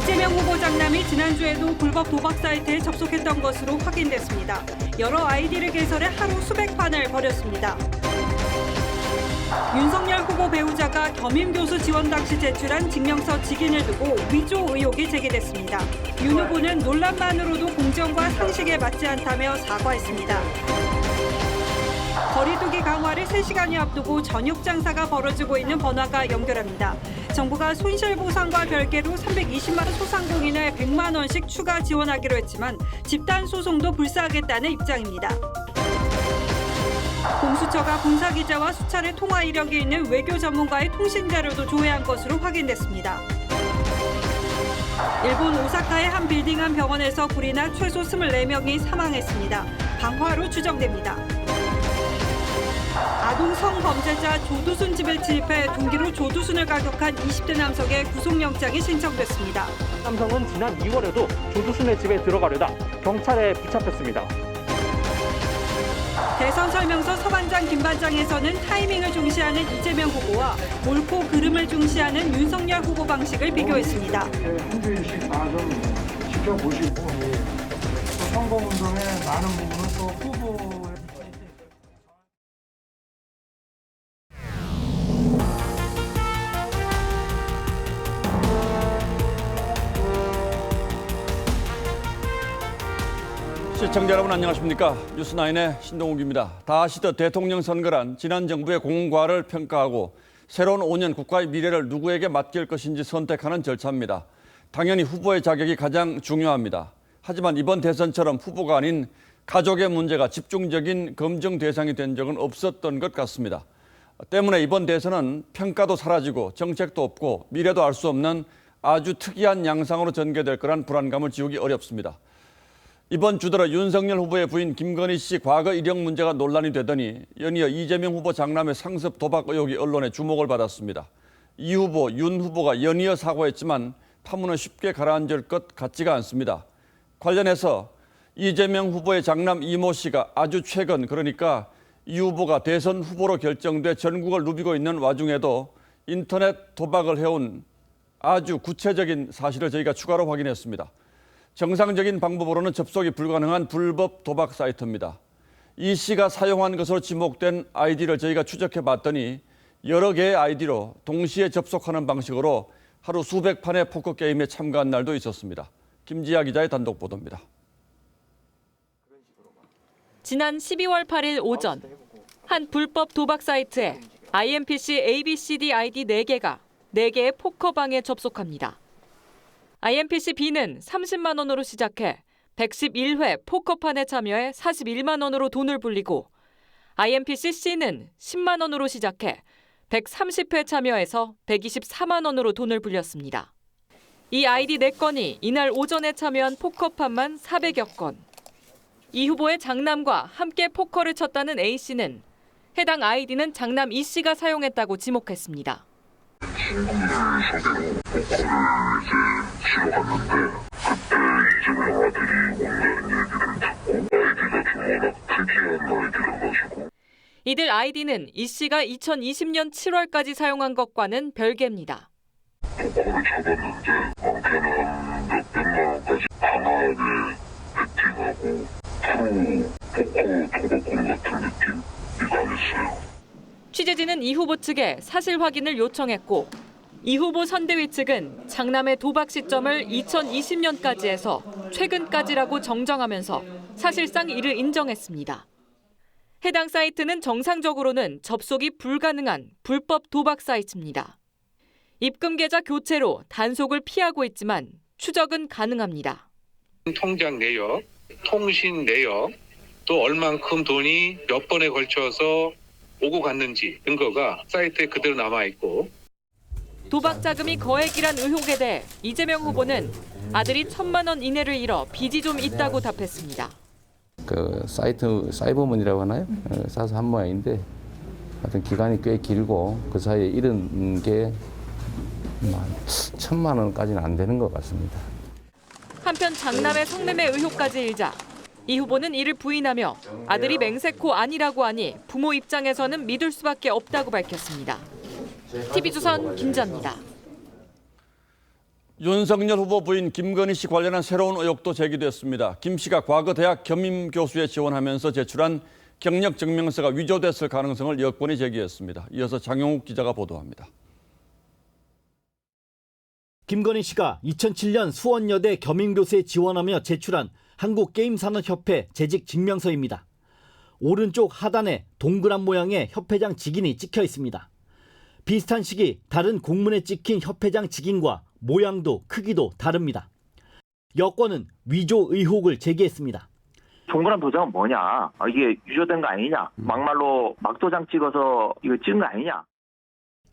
이재명 후보 장남이 지난주에도 불법 도박 사이트에 접속했던 것으로 확인됐습니다. 여러 아이디를 개설해 하루 수백 판을 벌였습니다. 윤석열 후보 배우자가 겸임교수 지원 당시 제출한 증명서 직인을 두고 위조 의혹이 제기됐습니다. 윤 후보는 논란만으로도 공정과 상식에 맞지 않다며 사과했습니다. 거리두기 강화를 3시간이 앞두고 저녁 장사가 벌어지고 있는 번화가 연결합니다. 정부가 손실보상과 별개로 320만 소상공인을 100만 원씩 추가 지원하기로 했지만 집단 소송도 불사하겠다는 입장입니다. 공수처가 군사기자와 수차례 통화 이력이 있는 외교 전문가의 통신 자료도 조회한 것으로 확인됐습니다. 일본 오사카의 한 빌딩 한 병원에서 불이 나 최소 24명이 사망했습니다. 방화로 추정됩니다. 아동 성범죄자 조두순 집에 침입해 둔기로 조두순을 가격한 20대 남성의 구속영장이 신청됐습니다. 남성은 지난 2월에도 조두순의 집에 들어가려다 경찰에 붙잡혔습니다. 대선 설명서 서반장 김반장에서는 타이밍을 중시하는 이재명 후보와 옳고 그름을 중시하는 윤석열 후보 방식을 비교했습니다. 후보의식 다 좀 지켜보시고 또 선거운동에 많은 부분은 또 후보의 시청자 여러분 안녕하십니까? 뉴스9의 신동욱입니다. 다시 더 대통령 선거란 지난 정부의 공과를 평가하고 새로운 5년 국가의 미래를 누구에게 맡길 것인지 선택하는 절차입니다. 당연히 후보의 자격이 가장 중요합니다. 하지만 이번 대선처럼 후보가 아닌 가족의 문제가 집중적인 검증 대상이 된 적은 없었던 것 같습니다. 때문에 이번 대선은 평가도 사라지고 정책도 없고 미래도 알 수 없는 아주 특이한 양상으로 전개될 거란 불안감을 지우기 어렵습니다. 이번 주 들어 윤석열 후보의 부인 김건희 씨 과거 이력 문제가 논란이 되더니 연이어 이재명 후보 장남의 상습 도박 의혹이 언론의 주목을 받았습니다. 이 후보, 윤 후보가 연이어 사과했지만 파문은 쉽게 가라앉을 것 같지가 않습니다. 관련해서 이재명 후보의 장남 이모 씨가 아주 최근 그러니까 이 후보가 대선 후보로 결정돼 전국을 누비고 있는 와중에도 인터넷 도박을 해온 아주 구체적인 사실을 저희가 추가로 확인했습니다. 정상적인 방법으로는 접속이 불가능한 불법 도박 사이트입니다. 이 씨가 사용한 것으로 지목된 아이디를 저희가 추적해 봤더니 여러 개의 아이디로 동시에 접속하는 방식으로 하루 수백 판의 포커 게임에 참가한 날도 있었습니다. 김지아 기자의 단독 보도입니다. 지난 12월 8일 오전 한 불법 도박 사이트에 IMPC ABCD 아이디 4개가 4개의 포커방에 접속합니다. IMPC B는 30만 원으로 시작해 111회 포커판에 참여해 41만 원으로 돈을 불리고 IMPC C는 10만 원으로 시작해 130회 참여해서 124만 원으로 돈을 불렸습니다. 이 아이디 4건이 이날 오전에 참여한 포커판만 400여 건. 이 후보의 장남과 함께 포커를 쳤다는 A씨는 해당 아이디는 장남 E씨가 사용했다고 지목했습니다. 친구들 소개로 포커를 치러 갔는데 그때 이재명 아들이 온다는 얘기를 듣고 아이디가 좀 워낙 특이한 아이디라가지고 이들 아이디는 E씨가 2020년 7월까지 사용한 것과는 별개입니다. 포커를 잡았는데 많게는 몇백만 원까지 강하게 베팅하고 프로 포커 도박꾼 같은 느낌이 강했어요. 취재진은 이 후보 측에 사실 확인을 요청했고 이 후보 선대위 측은 장남의 도박 시점을 2020년까지 해서 최근까지라고 정정하면서 사실상 이를 인정했습니다. 해당 사이트는 정상적으로는 접속이 불가능한 불법 도박 사이트입니다. 입금 계좌 교체로 단속을 피하고 있지만 추적은 가능합니다. 통장 내역, 통신 내역, 또 얼만큼 돈이 몇 번에 걸쳐서 오고 갔는지 증거가 사이트에 그대로 남아있고 도박 자금이 거액이란 의혹에 대해 이재명 후보는 아들이 1,000만 원 이내를 잃어 빚이 좀 있다고 답했습니다. 그 사이트 사이버머니라고 하나요? 사서 한 모양인데 하여튼 기간이 꽤 길고 그 사이에 잃은 게 1,000만 원까지는 안 되는 것 같습니다. 한편 장남의 성매매 의혹까지 일자 이 후보는 이를 부인하며 아들이 맹세코 아니라고 하니 부모 입장에서는 믿을 수밖에 없다고 밝혔습니다. TV조선 김자입니다. 윤석열 후보 부인 김건희 씨 관련한 새로운 의혹도 제기됐습니다. 김 씨가 과거 대학 겸임 교수에 지원하면서 제출한 경력 증명서가 위조됐을 가능성을 여권이 제기했습니다. 이어서 장용욱 기자가 보도합니다. 김건희 씨가 2007년 수원여대 겸임교수에 지원하며 제출한 한국게임산업협회 재직 증명서입니다. 오른쪽 하단에 동그란 모양의 협회장 직인이 찍혀 있습니다. 비슷한 시기 다른 공문에 찍힌 협회장 직인과 모양도 크기도 다릅니다. 여권은 위조 의혹을 제기했습니다. 동그란 도장은 뭐냐? 이게 위조된 거 아니냐? 막말로 막도장 찍어서 이거 찍은 거 아니냐?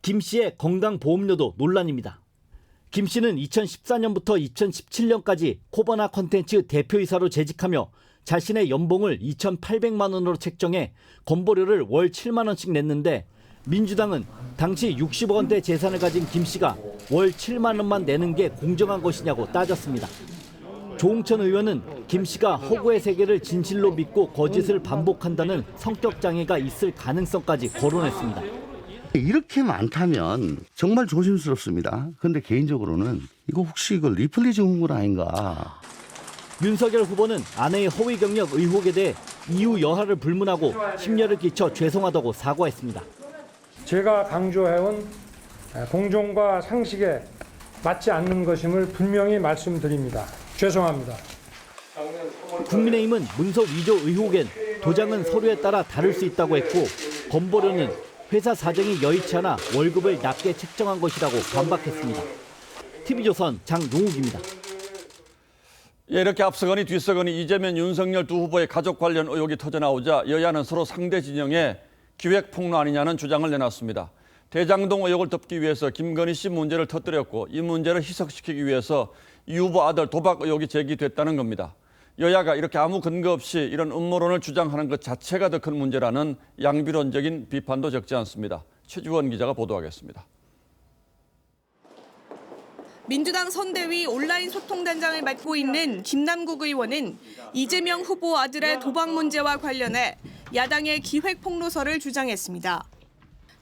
김 씨의 건강보험료도 논란입니다. 김 씨는 2014년부터 2017년까지 코바나 콘텐츠 대표이사로 재직하며 자신의 연봉을 2,800만 원으로 책정해 건보료를 월 7만 원씩 냈는데 민주당은 당시 60억 원대 재산을 가진 김 씨가 월 7만 원만 내는 게 공정한 것이냐고 따졌습니다. 조홍천 의원은 김 씨가 허구의 세계를 진실로 믿고 거짓을 반복한다는 성격 장애가 있을 가능성까지 거론했습니다. 이렇게 많다면 정말 조심스럽습니다. 그런데 개인적으로는 이거 혹시 이거 리플리 증후군 아닌가. 윤석열 후보는 아내의 허위 경력 의혹에 대해 이후 여하를 불문하고 심려를 끼쳐 죄송하다고 사과했습니다. 제가 강조해온 공정과 상식에 맞지 않는 것임을 분명히 말씀드립니다. 죄송합니다. 국민의힘은 문서 위조 의혹엔 도장은 서류에 따라 다를 수 있다고 했고 건보료는 회사 사정이 여의치 않아 월급을 낮게 책정한 것이라고 반박했습니다. TV조선 장용욱입니다. 예, 이렇게 앞서거니 뒤서거니 이재명, 윤석열 두 후보의 가족 관련 의혹이 터져나오자 여야는 서로 상대 진영에 기획폭로 아니냐는 주장을 내놨습니다. 대장동 의혹을 덮기 위해서 김건희 씨 문제를 터뜨렸고 이 문제를 희석시키기 위해서 이 후보 아들 도박 의혹이 제기됐다는 겁니다. 여야가 이렇게 아무 근거 없이 이런 음모론을 주장하는 것 자체가 더 큰 문제라는 양비론적인 비판도 적지 않습니다. 최주원 기자가 보도하겠습니다. 민주당 선대위 온라인 소통단장을 맡고 있는 김남국 의원은 이재명 후보 아들의 도박 문제와 관련해 야당의 기획폭로서를 주장했습니다.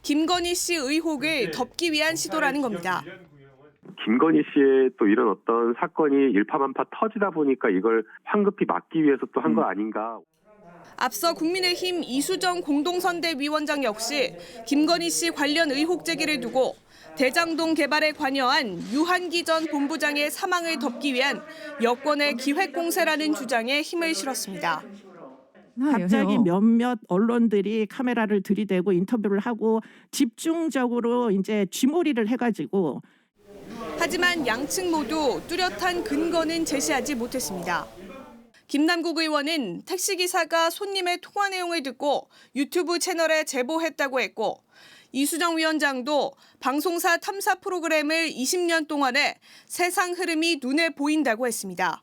김건희 씨 의혹을 덮기 위한 시도라는 겁니다. 김건희 씨의 또 이런 어떤 사건이 일파만파 터지다 보니까 이걸 황급히 막기 위해서 또 한 거 아닌가. 앞서 국민의힘 이수정 공동선대위원장 역시 김건희 씨 관련 의혹 제기를 두고 대장동 개발에 관여한 유한기 전 본부장의 사망을 덮기 위한 여권의 기획공세라는 주장에 힘을 실었습니다. 갑자기 몇몇 언론들이 카메라를 들이대고 인터뷰를 하고 집중적으로 이제 쥐몰이를 해가지고. 하지만 양측 모두 뚜렷한 근거는 제시하지 못했습니다. 김남국 의원은 택시기사가 손님의 통화 내용을 듣고 유튜브 채널에 제보했다고 했고 이수정 위원장도 방송사 탐사 프로그램을 20년 동안에 세상 흐름이 눈에 보인다고 했습니다.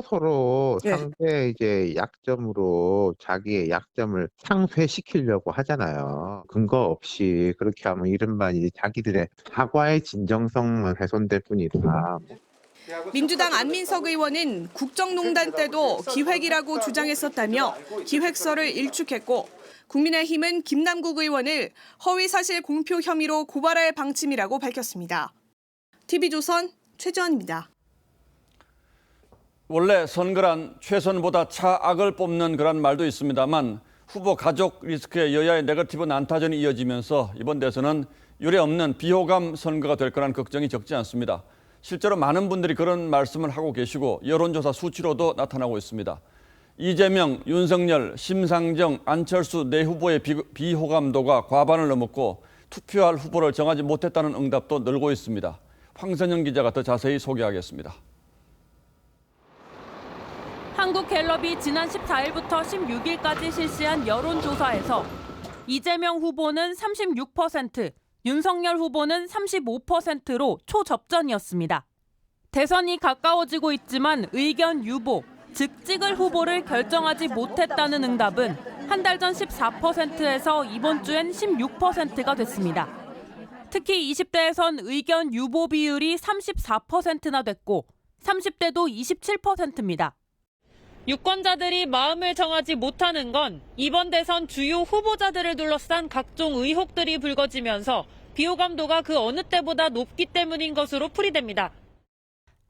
서로 상대 이제 약점으로 자기의 약점을 상쇄시키려고 하잖아요. 근거 없이 그렇게 하면 이른바 이제 자기들의 사과의 진정성만 훼손될 뿐이다. 민주당 안민석 의원은 국정농단 때도 기획이라고 주장했었다며 기획서를 일축했고 국민의힘은 김남국 의원을 허위사실 공표 혐의로 고발할 방침이라고 밝혔습니다. TV조선 최지원입니다. 원래 선거란 최선보다 차악을 뽑는 그런 말도 있습니다만 후보 가족 리스크에 여야의 네거티브 난타전이 이어지면서 이번 대선은 유례없는 비호감 선거가 될 거라는 걱정이 적지 않습니다. 실제로 많은 분들이 그런 말씀을 하고 계시고 여론조사 수치로도 나타나고 있습니다. 이재명, 윤석열, 심상정, 안철수 네 후보의 비호감도가 과반을 넘었고 투표할 후보를 정하지 못했다는 응답도 늘고 있습니다. 황선영 기자가 더 자세히 소개하겠습니다. 한국갤럽이 지난 14일부터 16일까지 실시한 여론조사에서 이재명 후보는 36%, 윤석열 후보는 35%로 초접전이었습니다. 대선이 가까워지고 있지만 의견 유보, 즉 찍을 후보를 결정하지 못했다는 응답은 한 달 전 14%에서 이번 주엔 16%가 됐습니다. 특히 20대에선 의견 유보 비율이 34%나 됐고 30대도 27%입니다. 유권자들이 마음을 정하지 못하는 건 이번 대선 주요 후보자들을 둘러싼 각종 의혹들이 불거지면서 비호감도가 그 어느 때보다 높기 때문인 것으로 풀이됩니다.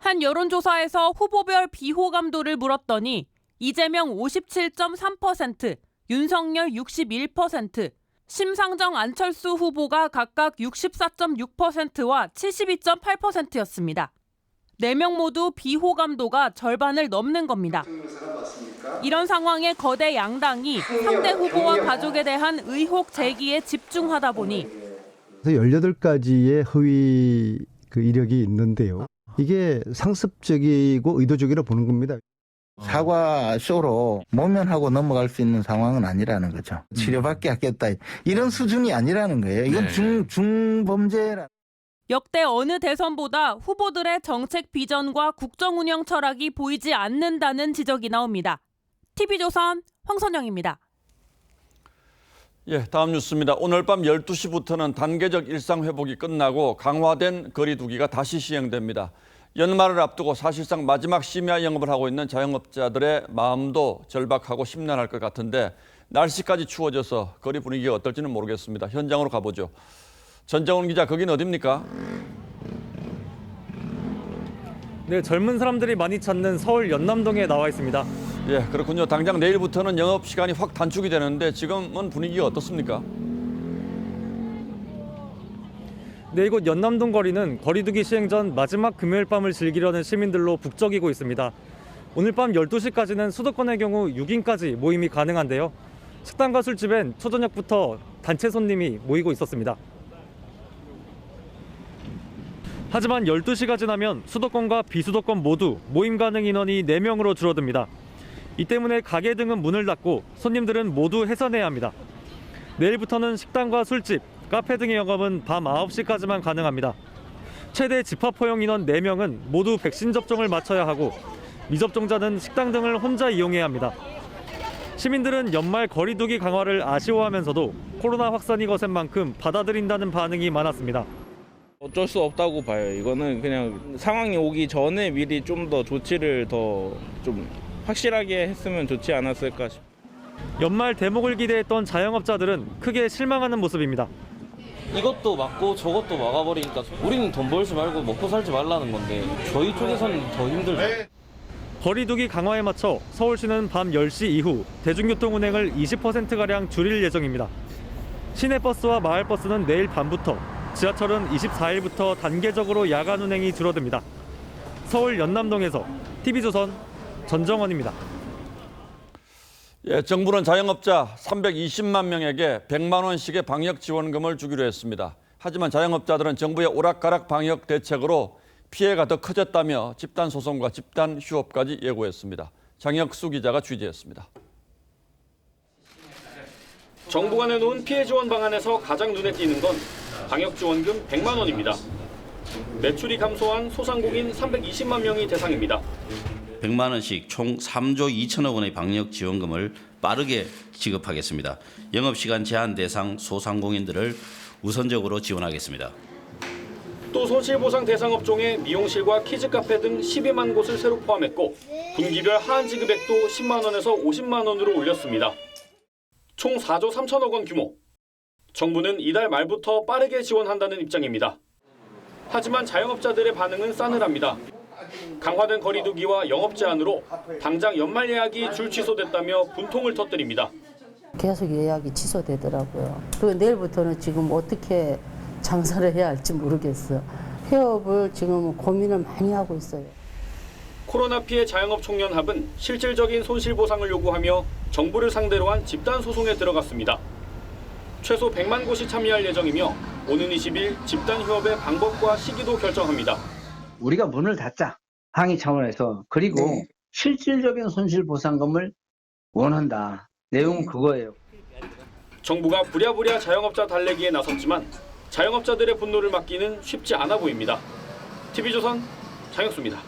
한 여론조사에서 후보별 비호감도를 물었더니 이재명 57.3%, 윤석열 61%, 심상정 안철수 후보가 각각 64.6%와 72.8%였습니다. 4명 모두 비호감도가 절반을 넘는 겁니다. 이런 상황에 거대 양당이 상대 후보와 가족에 대한 의혹 제기에 집중하다 보니 18가지의 허위 이력이 있는데요. 이게 상습적이고 의도적이라 보는 겁니다. 사과 쇼로 모면하고 넘어갈 수 있는 상황은 아니라는 거죠. 치료받게 하겠다. 이런 수준이 아니라는 거예요. 이건 중범죄라. 역대 어느 대선보다 후보들의 정책 비전과 국정 운영 철학이 보이지 않는다는 지적이 나옵니다. TV조선 황선영입니다. 예, 다음 뉴스입니다. 오늘 밤 12시부터는 단계적 일상 회복이 끝나고 강화된 거리 두기가 다시 시행됩니다. 연말을 앞두고 사실상 마지막 심야 영업을 하고 있는 자영업자들의 마음도 절박하고 심란할 것 같은데 날씨까지 추워져서 거리 분위기가 어떨지는 모르겠습니다. 현장으로 가보죠. 전정훈 기자, 거긴 어디입니까? 네, 젊은 사람들이 많이 찾는 서울 연남동에 나와 있습니다. 예, 그렇군요. 당장 내일부터는 영업 시간이 확 단축이 되는데 지금은 분위기가 어떻습니까? 네, 이곳 연남동 거리는 거리두기 시행 전 마지막 금요일 밤을 즐기려는 시민들로 북적이고 있습니다. 오늘 밤 12시까지는 수도권의 경우 6인까지 모임이 가능한데요. 식당과 술집엔 초저녁부터 단체 손님이 모이고 있었습니다. 하지만 12시가 지나면 수도권과 비수도권 모두 모임 가능 인원이 4명으로 줄어듭니다. 이 때문에 가게 등은 문을 닫고 손님들은 모두 해산해야 합니다. 내일부터는 식당과 술집, 카페 등의 영업은 밤 9시까지만 가능합니다. 최대 집합 허용 인원 4명은 모두 백신 접종을 마쳐야 하고 미접종자는 식당 등을 혼자 이용해야 합니다. 시민들은 연말 거리두기 강화를 아쉬워하면서도 코로나 확산이 거센 만큼 받아들인다는 반응이 많았습니다. 어쩔 수 없다고 봐요. 이거는 그냥 상황이 오기 전에 미리 좀 더 조치를 더 좀 확실하게 했으면 좋지 않았을까 싶어요. 연말 대목을 기대했던 자영업자들은 크게 실망하는 모습입니다. 이것도 막고 저것도 막아버리니까 우리는 돈 벌지 말고 먹고 살지 말라는 건데 저희 쪽에서는 더 힘들죠. 거리두기 강화에 맞춰 서울시는 밤 10시 이후 대중교통 운행을 20%가량 줄일 예정입니다. 시내버스와 마을버스는 내일 밤부터, 지하철은 24일부터 단계적으로 야간 운행이 줄어듭니다. 서울 연남동에서 TV조선 전정원입니다. 예, 정부는 자영업자 320만 명에게 100만 원씩의 방역 지원금을 주기로 했습니다. 하지만 자영업자들은 정부의 오락가락 방역 대책으로 피해가 더 커졌다며 집단 소송과 집단 휴업까지 예고했습니다. 장혁수 기자가 취재했습니다. 정부가 내놓은 피해 지원 방안에서 가장 눈에 띄는 건 방역 지원금 100만 원입니다. 매출이 감소한 소상공인 320만 명이 대상입니다. 100만 원씩 총 3조 2천억 원의 방역 지원금을 빠르게 지급하겠습니다. 영업시간 제한 대상 소상공인들을 우선적으로 지원하겠습니다. 또 손실보상 대상 업종에 미용실과 키즈카페 등 12만 곳을 새로 포함했고 분기별 하한 지급액도 10만 원에서 50만 원으로 올렸습니다. 총 4조 3천억 원 규모. 정부는 이달 말부터 빠르게 지원한다는 입장입니다. 하지만 자영업자들의 반응은 싸늘합니다. 강화된 거리두기와 영업 제한으로 당장 연말 예약이 줄 취소됐다며 분통을 터뜨립니다. 계속 예약이 취소되더라고요. 그리고 내일부터는 지금 어떻게 장사를 해야 할지 모르겠어요. 폐업을 지금 고민을 많이 하고 있어요. 코로나 피해 자영업 총연합은 실질적인 손실보상을 요구하며 정부를 상대로 한 집단 소송에 들어갔습니다. 최소 100만 곳이 참여할 예정이며 오는 20일 집단 휴업의 방법과 시기도 결정합니다. 우리가 문을 닫자 항의 차원에서 그리고 실질적인 손실보상금을 원한다. 내용은 그거예요. 정부가 부랴부랴 자영업자 달래기에 나섰지만 자영업자들의 분노를 막기는 쉽지 않아 보입니다. TV조선 장혁수입니다.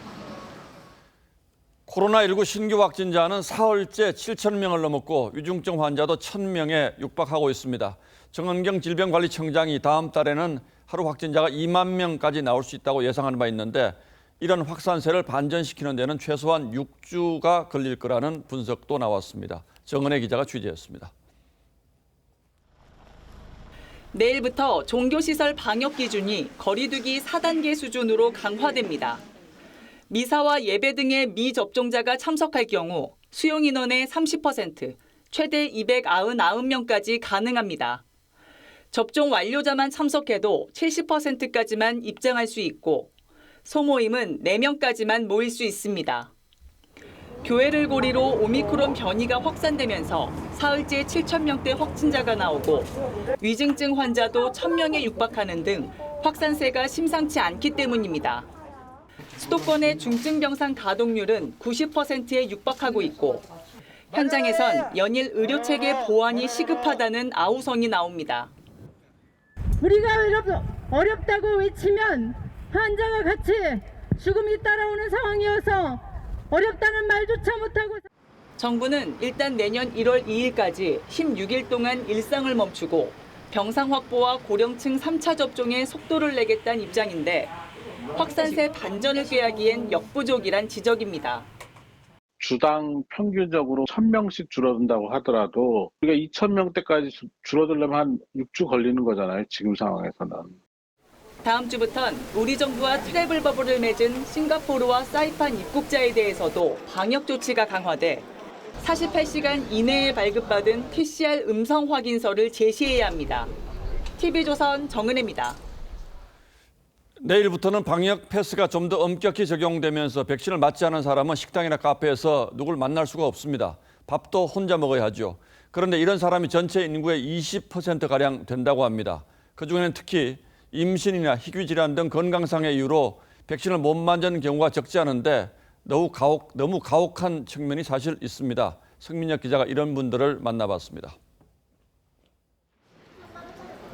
코로나19 신규 확진자는 사흘째 7천 명을 넘었고 위중증 환자도 1,000명에 육박하고 있습니다. 정은경 질병관리청장이 다음 달에는 하루 확진자가 2만 명까지 나올 수 있다고 예상하는 바 있는데 이런 확산세를 반전시키는 데는 최소한 6주가 걸릴 거라는 분석도 나왔습니다. 정은혜 기자가 취재했습니다. 내일부터 종교시설 방역 기준이 거리두기 4단계 수준으로 강화됩니다. 미사와 예배 등의 미접종자가 참석할 경우 수용 인원의 30%, 최대 299명까지 가능합니다. 접종 완료자만 참석해도 70%까지만 입장할 수 있고 소모임은 4명까지만 모일 수 있습니다. 교회를 고리로 오미크론 변이가 확산되면서 사흘째 7,000명대 확진자가 나오고 위중증 환자도 1,000명에 육박하는 등 확산세가 심상치 않기 때문입니다. 수도권의 중증병상 가동률은 90%에 육박하고 있고 현장에선 연일 의료체계 보완이 시급하다는 아우성이 나옵니다. 우리가 어렵다고 외치면 환자가 같이 죽음이 따라오는 상황이어서 어렵다는 말조차 못하고. 정부는 일단 내년 1월 2일까지 16일 동안 일상을 멈추고 병상 확보와 고령층 3차 접종에 속도를 내겠다는 입장인데 확산세 반전을 꾀하기엔 역부족이란 지적입니다. 주당 평균적으로 1,000명씩 줄어든다고 하더라도 우리가 2,000명대까지 줄어들려면 한 6주 걸리는 거잖아요. 지금 상황에서는. 다음 주부턴 우리 정부와 트래블 버블을 맺은 싱가포르와 사이판 입국자에 대해서도 방역 조치가 강화돼 48시간 이내에 발급받은 PCR 음성 확인서를 제시해야 합니다. TV조선 정은혜입니다. 내일부터는 방역 패스가 좀 더 엄격히 적용되면서 백신을 맞지 않은 사람은 식당이나 카페에서 누굴 만날 수가 없습니다. 밥도 혼자 먹어야 하죠. 그런데 이런 사람이 전체 인구의 20%가량 된다고 합니다. 그중에는 특히 임신이나 희귀 질환 등 건강상의 이유로 백신을 못 맞은 경우가 적지 않은데 너무 가혹한 측면이 사실 있습니다. 성민혁 기자가 이런 분들을 만나봤습니다.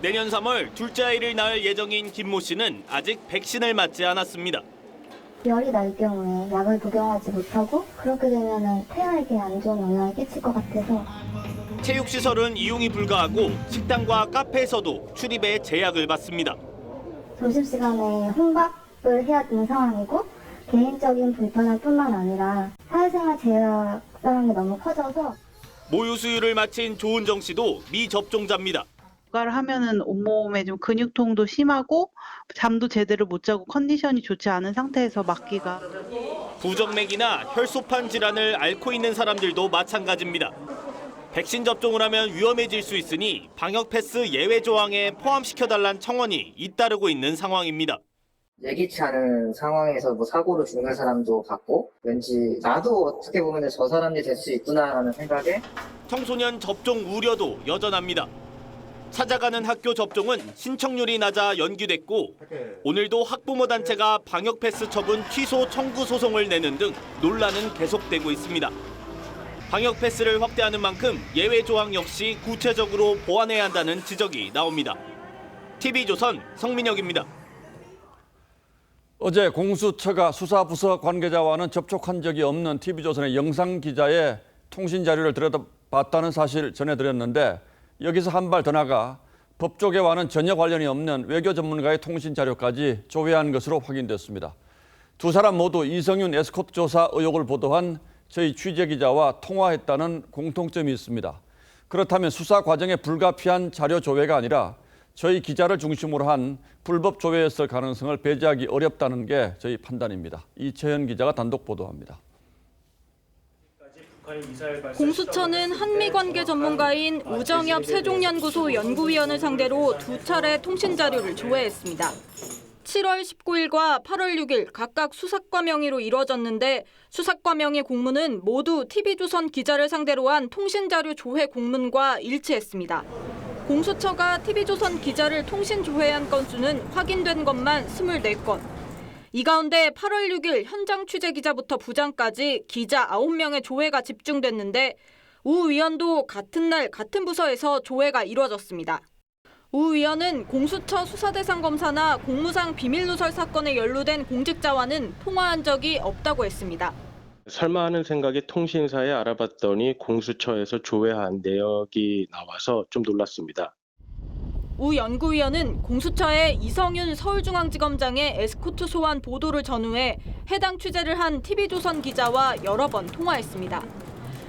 내년 3월 둘째 아이를 낳을 예정인 김모 씨는 아직 백신을 맞지 않았습니다. 열이 날 경우에 약을 복용하지 못하고 그렇게 되면 태아에게 안 좋은 영향을 끼칠 것 같아서. 체육시설은 이용이 불가하고 식당과 카페에서도 출입에 제약을 받습니다. 점심시간에 혼밥을 해야 되는 상황이고 개인적인 불편할 뿐만 아니라 사회생활 제약이라는 게 너무 커져서. 모유 수유를 마친 조은정 씨도 미접종자입니다. 육아를 하면은 온몸에 좀 근육통도 심하고 잠도 제대로 못 자고 컨디션이 좋지 않은 상태에서 맞기가. 부정맥이나 혈소판 질환을 앓고 있는 사람들도 마찬가지입니다. 백신 접종을 하면 위험해질 수 있으니 방역 패스 예외 조항에 포함시켜달란 청원이 잇따르고 있는 상황입니다. 예기치 않은 상황에서 사고로 죽는 사람도 봤고 왠지 나도 어떻게 보면 저 사람이 될 수 있구나라는 생각에. 청소년 접종 우려도 여전합니다. 찾아가는 학교 접종은 신청률이 낮아 연기됐고 오늘도 학부모 단체가 방역 패스 처분 취소 청구 소송을 내는 등 논란은 계속되고 있습니다. 방역 패스를 확대하는 만큼 예외 조항 역시 구체적으로 보완해야 한다는 지적이 나옵니다. TV조선 성민혁입니다. 어제 공수처가 수사부서 관계자와는 접촉한 적이 없는 TV조선의 영상 기자의 통신 자료를 들여다봤다는 사실 전해드렸는데 여기서 한 발 더 나가 법조계와는 전혀 관련이 없는 외교 전문가의 통신 자료까지 조회한 것으로 확인됐습니다. 두 사람 모두 이성윤 에스코트 조사 의혹을 보도한 저희 취재기자와 통화했다는 공통점이 있습니다. 그렇다면 수사 과정에 불가피한 자료 조회가 아니라 저희 기자를 중심으로 한 불법 조회였을 가능성을 배제하기 어렵다는 게 저희 판단입니다. 이채연 기자가 단독 보도합니다. 공수처는 한미관계 전문가인 우정엽 세종연구소 연구위원을 상대로 두 차례 통신 자료를 조회했습니다. 7월 19일과 8월 6일 각각 수사과 명의로 이뤄졌는데 수사과 명의 공문은 모두 TV조선 기자를 상대로 한 통신 자료 조회 공문과 일치했습니다. 공수처가 TV조선 기자를 통신 조회한 건수는 확인된 것만 24건. 이 가운데 8월 6일 현장 취재 기자부터 부장까지 기자 9명의 조회가 집중됐는데 우 위원도 같은 날 같은 부서에서 조회가 이루어졌습니다. 우 위원은 공수처 수사대상 검사나 공무상 비밀누설 사건에 연루된 공직자와는 통화한 적이 없다고 했습니다. 설마 하는 생각에 통신사에 알아봤더니 공수처에서 조회한 내역이 나와서 좀 놀랐습니다. 우 연구위원은 공수처의 이성윤 서울중앙지검장의 에스코트 소환 보도를 전후해 해당 취재를 한 TV조선 기자와 여러 번 통화했습니다.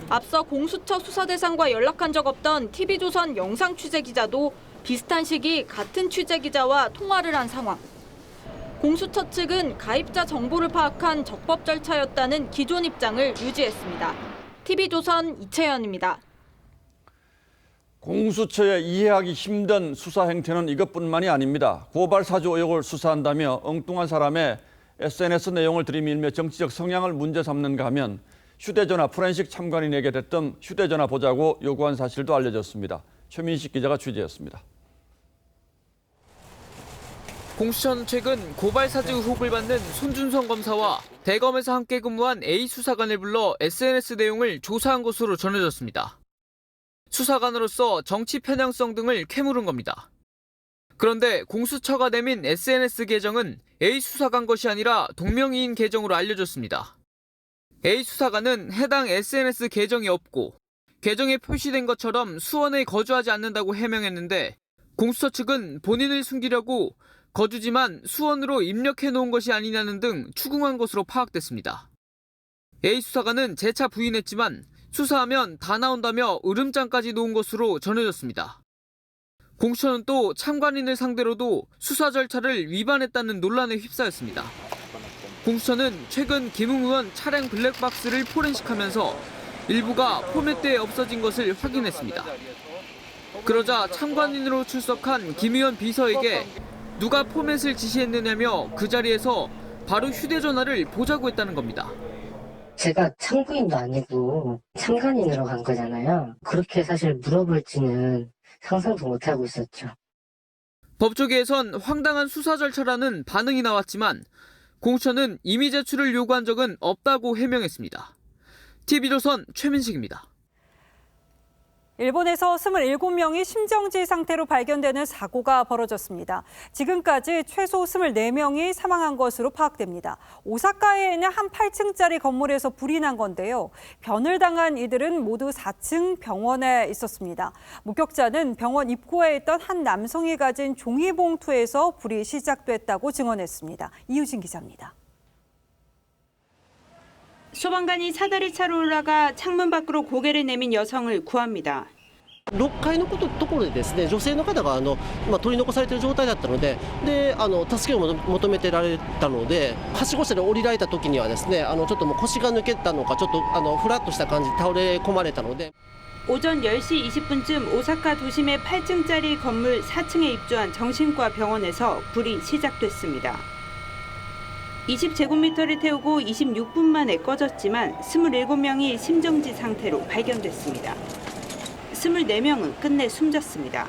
앞서 공수처 수사대상과 연락한 적 없던 TV조선 영상 취재 기자도 비슷한 시기 같은 취재 기자와 통화를 한 상황. 공수처 측은 가입자 정보를 파악한 적법 절차였다는 기존 입장을 유지했습니다. TV조선 이채연입니다. 공수처의 이해하기 힘든 수사 행태는 이것뿐만이 아닙니다. 고발 사주 의혹을 수사한다며 엉뚱한 사람의 SNS 내용을 들이밀며 정치적 성향을 문제 삼는가 하면 휴대전화 포렌식 참관인에게 됐던 휴대전화 보자고 요구한 사실도 알려졌습니다. 최민식 기자가 취재했습니다. 공수처는 최근 고발 사주 의혹을 받는 손준성 검사와 대검에서 함께 근무한 A 수사관을 불러 SNS 내용을 조사한 것으로 전해졌습니다. 수사관으로서 정치 편향성 등을 캐물은 겁니다. 그런데 공수처가 내민 SNS 계정은 A 수사관 것이 아니라 동명이인 계정으로 알려졌습니다. A 수사관은 해당 SNS 계정이 없고 계정에 표시된 것처럼 수원에 거주하지 않는다고 해명했는데 공수처 측은 본인을 숨기려고 거주지만 수원으로 입력해 놓은 것이 아니냐는 등 추궁한 것으로 파악됐습니다. A 수사관은 재차 부인했지만 수사하면 다 나온다며 으름장까지 놓은 것으로 전해졌습니다. 공수처는 또 참관인을 상대로도 수사 절차를 위반했다는 논란에 휩싸였습니다. 공수처는 최근 김웅 의원 차량 블랙박스를 포렌식하면서 일부가 포맷대에 없어진 것을 확인했습니다. 그러자 참관인으로 출석한 김 의원 비서에게 누가 포맷을 지시했느냐며 그 자리에서 바로 휴대전화를 보자고 했다는 겁니다. 제가 참고인도 아니고 참관인으로 간 거잖아요. 그렇게 사실 물어볼지는 상상도 못하고 있었죠. 법조계에선 황당한 수사 절차라는 반응이 나왔지만 공수처는 이미 제출을 요구한 적은 없다고 해명했습니다. TV조선 최민식입니다. 일본에서 27명이 심정지 상태로 발견되는 사고가 벌어졌습니다. 지금까지 최소 24명이 사망한 것으로 파악됩니다. 오사카에 있는 한 8층짜리 건물에서 불이 난 건데요. 변을 당한 이들은 모두 4층 병원에 있었습니다. 목격자는 병원 입구에 있던 한 남성이 가진 종이봉투에서 불이 시작됐다고 증언했습니다. 이유진 기자입니다. 소방관이 사다리 차로 올라가 창문 밖으로 고개를 내민 여성을 구합니다. 6階のところでですね、女性の方が取り残されている状態だったので、助けを求めてられたので、はしご車で降りられた時にはですね、ちょっともう腰が抜けたのかちょっとフラッとした感じで倒れ込まれたので。 오전 10시 20분쯤 오사카 도심의 8층짜리 건물 4층에 입주한 정신과 병원에서 불이 시작됐습니다. 20제곱미터를 태우고 26분 만에 꺼졌지만 27명이 심정지 상태로 발견됐습니다. 24명은 끝내 숨졌습니다.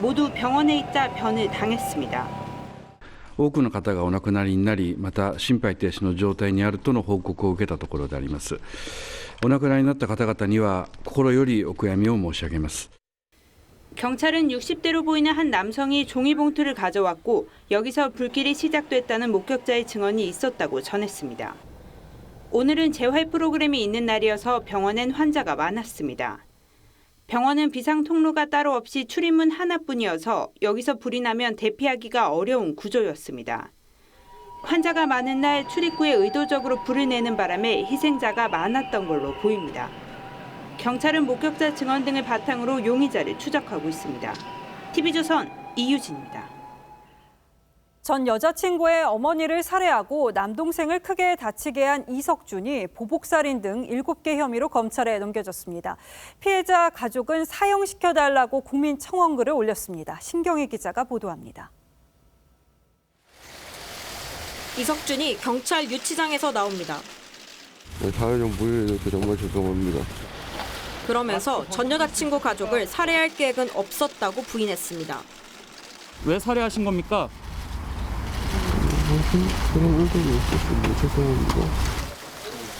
모두 병원에 있다 변을 당했습니다. 多くの方がお亡くなりになり、また心肺停止の状態にあるとの報告を受けたところであります。お亡くなりになった方々には心よりお悔やみを申し上げます。 경찰은 60대로 보이는 한 남성이 종이봉투를 가져왔고 여기서 불길이 시작됐다는 목격자의 증언이 있었다고 전했습니다. 오늘은 재활 프로그램이 있는 날이어서 병원엔 환자가 많았습니다. 병원은 비상 통로가 따로 없이 출입문 하나뿐이어서 여기서 불이 나면 대피하기가 어려운 구조였습니다. 환자가 많은 날 출입구에 의도적으로 불을 내는 바람에 희생자가 많았던 걸로 보입니다. 경찰은 목격자 증언 등을 바탕으로 용의자를 추적하고 있습니다. TV조선 이유진입니다. 전 여자친구의 어머니를 살해하고 남동생을 크게 다치게 한 이석준이 보복살인 등 7개 혐의로 검찰에 넘겨졌습니다. 피해자 가족은 사형시켜달라고 국민청원글을 올렸습니다. 신경희 기자가 보도합니다. 이석준이 경찰 유치장에서 나옵니다. 사회적 무효에 대해서 정말 죄송합니다. 그러면서 전 여자친구 가족을 살해할 계획은 없었다고 부인했습니다. 왜 살해하신 겁니까? 그런 의도가 없었습니다. 죄송합니다.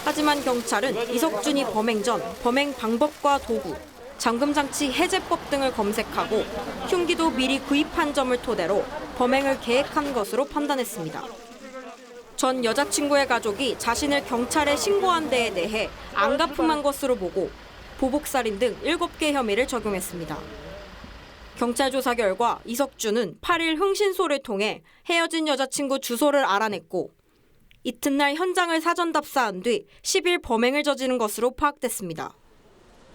하지만 경찰은 이석준이 범행 전 범행 방법과 도구, 잠금장치 해제법 등을 검색하고 흉기도 미리 구입한 점을 토대로 범행을 계획한 것으로 판단했습니다. 전 여자친구의 가족이 자신을 경찰에 신고한 데에 대해 안가품한 것으로 보고 보복살인 등 7개 혐의를 적용했습니다. 경찰 조사 결과 이석준은 8일 흥신소를 통해 헤어진 여자친구 주소를 알아냈고 이튿날 현장을 사전 답사한 뒤 10일 범행을 저지른 것으로 파악됐습니다.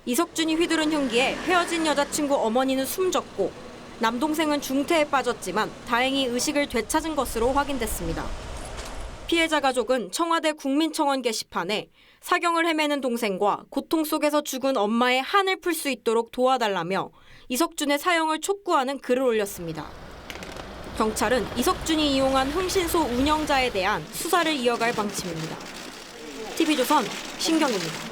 이석준이 휘두른 흉기에 헤어진 여자친구 어머니는 숨졌고 남동생은 중태에 빠졌지만 다행히 의식을 되찾은 것으로 확인됐습니다. 피해자 가족은 청와대 국민청원 게시판에 사경을 헤매는 동생과 고통 속에서 죽은 엄마의 한을 풀 수 있도록 도와달라며 이석준의 사형을 촉구하는 글을 올렸습니다. 경찰은 이석준이 이용한 흥신소 운영자에 대한 수사를 이어갈 방침입니다. TV조선 신경입니다.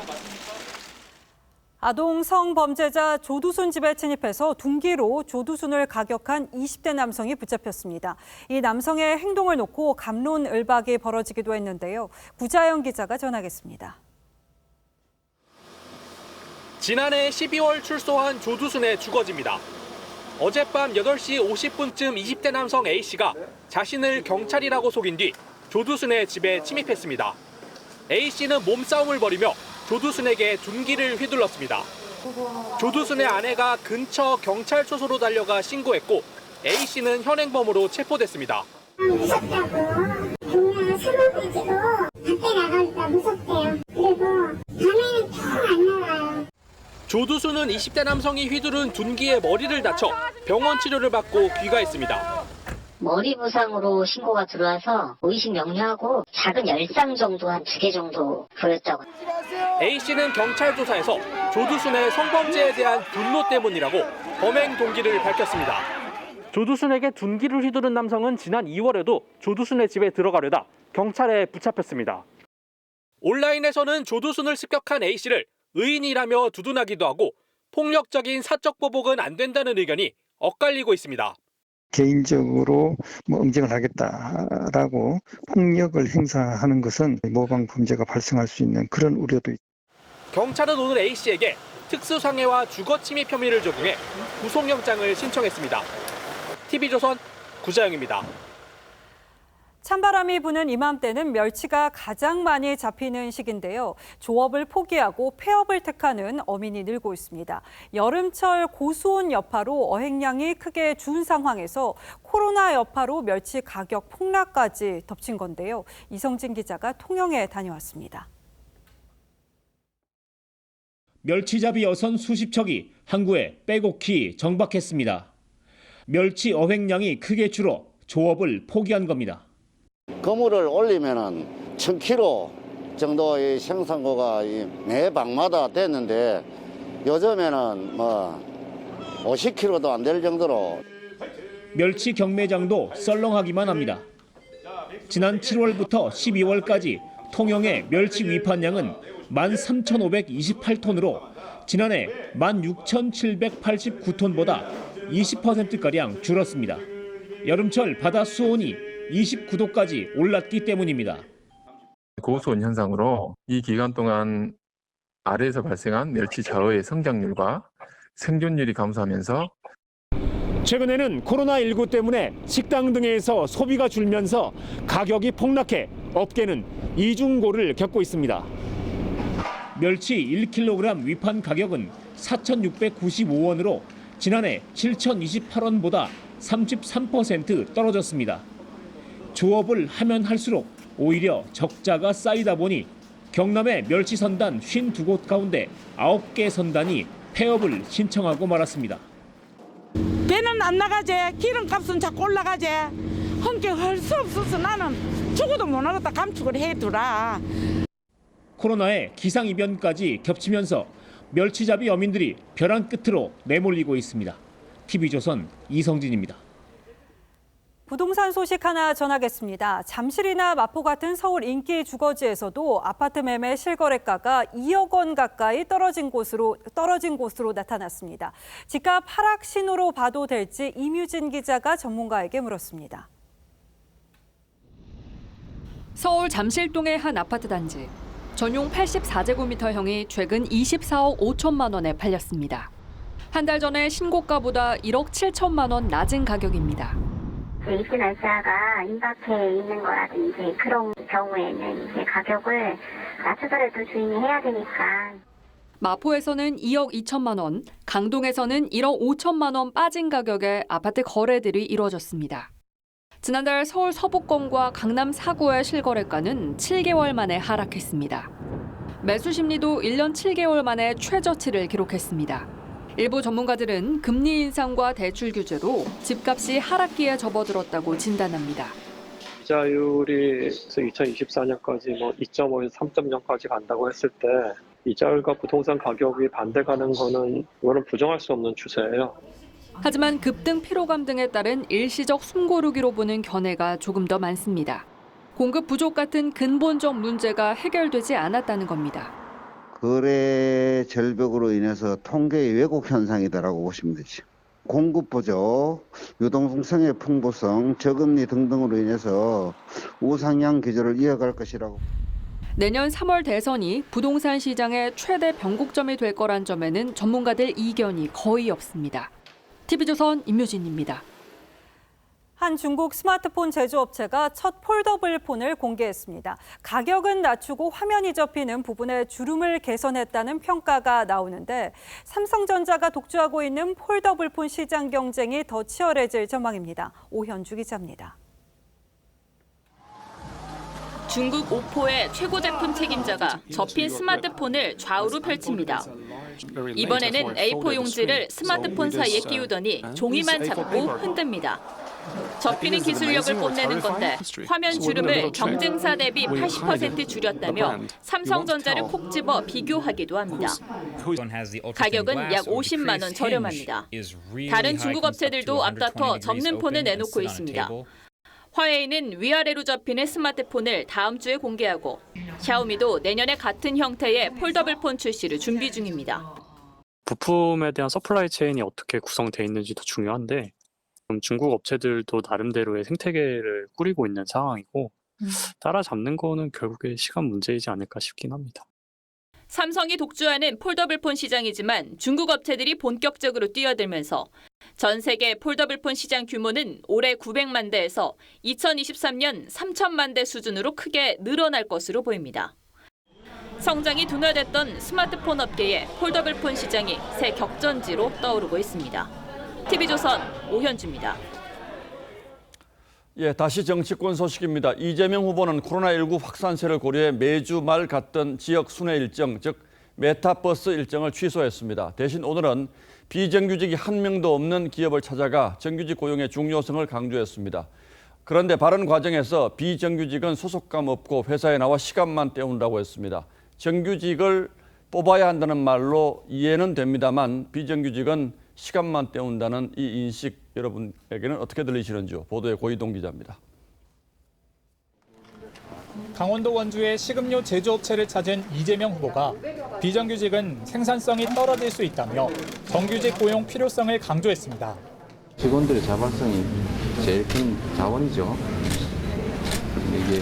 아동 성범죄자 조두순 집에 침입해서 둔기로 조두순을 가격한 20대 남성이 붙잡혔습니다. 이 남성의 행동을 놓고 갑론을박이 벌어지기도 했는데요. 구자영 기자가 전하겠습니다. 지난해 12월 출소한 조두순의 주거지입니다. 어젯밤 8시 50분쯤 20대 남성 A씨가 자신을 경찰이라고 속인 뒤 조두순의 집에 침입했습니다. A씨는 몸싸움을 벌이며 조두순에게 둔기를 휘둘렀습니다. 조두순의 아내가 근처 경찰 초소로 달려가 신고했고 A씨는 현행범으로 체포됐습니다. 무섭다고. 정말 사망해지고 밖에 나가니까 무섭대요. 그리고 밤에는 통 안 나와요. 조두순은 20대 남성이 휘두른 둔기에 머리를 다쳐 병원 치료를 받고 귀가했습니다. 머리 부상으로 신고가 들어와서 의식 명료하고 작은 열상 정도 한 2개 정도 보였다고. A씨는 경찰 조사에서 조두순의 성범죄에 대한 분노 때문이라고 범행 동기를 밝혔습니다. 조두순에게 둔기를 휘두른 남성은 지난 2월에도 조두순의 집에 들어가려다 경찰에 붙잡혔습니다. 온라인에서는 조두순을 습격한 A씨를 의인이라며 두둔하기도 하고 폭력적인 사적 보복은 안 된다는 의견이 엇갈리고 있습니다. 개인적으로 응징을 하겠다라고 폭력을 행사하는 것은 모방 범죄가 발생할 수 있는 그런 우려도 있습니다. 경찰은 오늘 A씨에게 특수상해와 주거침입 혐의를 적용해 구속영장을 신청했습니다. TV조선 구자영입니다. 찬바람이 부는 이맘때는 멸치가 가장 많이 잡히는 시기인데요. 조업을 포기하고 폐업을 택하는 어민이 늘고 있습니다. 여름철 고수온 여파로 어획량이 크게 준 상황에서 코로나 여파로 멸치 가격 폭락까지 덮친 건데요. 이성진 기자가 통영에 다녀왔습니다. 멸치잡이 어선 수십 척이 항구에 빼곡히 정박했습니다. 멸치 어획량이 크게 줄어 조업을 포기한 겁니다. 그물을 올리면은 1000kg 정도의 생산고가 매 방마다 됐는데 요즘에는 50kg도 안 될 정도로. 멸치 경매장도 썰렁하기만 합니다. 지난 7월부터 12월까지 통영의 멸치 위판량은 13,528톤으로 지난해 16,789톤보다 20%가량 줄었습니다. 여름철 바다 수온이 29도까지 올랐기 때문입니다. 고수온 현상으로 이 기간 동안 아래에서 발생한 멸치 자어의 성장률과 생존율이 감소하면서 최근에는 코로나19 때문에 식당 등에서 소비가 줄면서 가격이 폭락해 업계는 이중고를 겪고 있습니다. 멸치 1kg 위판 가격은 4,695원으로 지난해 7,028원보다 33% 떨어졌습니다. 조업을 하면 할수록 오히려 적자가 쌓이다 보니 경남의 멸치 선단 52곳 가운데 9개 선단이 폐업을 신청하고 말았습니다. 배는 안 나가지, 기름값은 자꾸 올라가지. 헌경할 수 없어서 나는 죽어도 못 하겠다 감축을 해두라. 코로나의 기상이변까지 겹치면서 멸치잡이 어민들이 벼랑 끝으로 내몰리고 있습니다. TV조선 이성진입니다. 부동산 소식 하나 전하겠습니다. 잠실이나 마포 같은 서울 인기 주거지에서도 아파트 매매 실거래가가 2억 원 가까이 떨어진 곳으로 나타났습니다. 집값 하락 신호로 봐도 될지 이뮤진 기자가 전문가에게 물었습니다. 서울 잠실동의 한 아파트 단지. 전용 84제곱미터형이 최근 24억 5천만 원에 팔렸습니다. 한 달 전에 신고가보다 1억 7천만 원 낮은 가격입니다. 입주 날짜가 임박해 있는 거라든지 그런 경우에는 이제 가격을 낮추더라도 주인이 해야 되니까. 마포에서는 2억 2천만 원, 강동에서는 1억 5천만 원 빠진 가격에 아파트 거래들이 이루어졌습니다. 지난달 서울 서부권과 강남 4구의 실거래가는 7개월 만에 하락했습니다. 매수 심리도 1년 7개월 만에 최저치를 기록했습니다. 일부 전문가들은 금리 인상과 대출 규제로 집값이 하락기에 접어들었다고 진단합니다. 이자율이 2024년까지 2.5에서 3.0까지 간다고 했을 때 이자율과 부동산 가격이 반대 가는 거는 이거는 부정할 수 없는 추세예요. 하지만 급등 피로감 등에 따른 일시적 숨고르기로 보는 견해가 조금 더 많습니다. 공급 부족 같은 근본적 문제가 해결되지 않았다는 겁니다. 거래 절벽으로 인해서 통계의 왜곡 현상이다라고 보시면 되죠. 공급 부족, 유동성의 풍부성, 저금리 등등으로 인해서 우상향 기조를 이어갈 것이라고. 내년 3월 대선이 부동산 시장의 최대 변곡점이 될 거란 점에는 전문가들 이견이 거의 없습니다. TV조선 임효진입니다. 한 중국 스마트폰 제조업체가 첫 폴더블 폰을 공개했습니다. 가격은 낮추고 화면이 접히는 부분의 주름을 개선했다는 평가가 나오는데 삼성전자가 독주하고 있는 폴더블 폰 시장 경쟁이 더 치열해질 전망입니다. 오현주 기자입니다. 중국 오포의 최고 제품 책임자가 접힌 스마트폰을 좌우로 펼칩니다. 이번에는 A4 용지를 스마트폰 사이에 끼우더니 종이만 잡고 흔듭니다. 접히는 기술력을 뽐내는 건데 화면 주름을 경쟁사 대비 80% 줄였다며 삼성전자를 콕 집어 비교하기도 합니다. 가격은 약 50만 원 저렴합니다. 다른 중국 업체들도 앞다퉈 접는 폰을 내놓고 있습니다. 화웨이는 위아래로 접히는 스마트폰을 다음 주에 공개하고 샤오미도 내년에 같은 형태의 폴더블 폰 출시를 준비 중입니다. 부품에 대한 서플라이 체인이 어떻게 구성되어 있는지도 중요한데 중국 업체들도 나름대로의 생태계를 꾸리고 있는 상황이고 따라잡는 거는 결국에 시간 문제이지 않을까 싶긴 합니다. 삼성이 독주하는 폴더블폰 시장이지만 중국 업체들이 본격적으로 뛰어들면서 전 세계 폴더블폰 시장 규모는 올해 900만 대에서 2023년 3천만 대 수준으로 크게 늘어날 것으로 보입니다. 성장이 둔화됐던 스마트폰 업계의 폴더블폰 시장이 새 격전지로 떠오르고 있습니다. TV조선 오현주입니다. 다시 정치권 소식입니다. 이재명 후보는 코로나19 확산세를 고려해 매주 말 갔던 지역 순회 일정, 즉 메타버스 일정을 취소했습니다. 대신 오늘은 비정규직이 한 명도 없는 기업을 찾아가 정규직 고용의 중요성을 강조했습니다. 그런데 발언 과정에서 비정규직은 소속감 없고 회사에 나와 시간만 때운다고 했습니다. 정규직을 뽑아야 한다는 말로 이해는 됩니다만 비정규직은 시간만 때운다는 이 인식 여러분에게는 어떻게 들리시는지요? 보도에 고희동 기자입니다. 강원도 원주의 식음료 제조업체를 찾은 이재명 후보가 비정규직은 생산성이 떨어질 수 있다며 정규직 고용 필요성을 강조했습니다. 직원들의 자발성이 제일 큰 자원이죠. 이게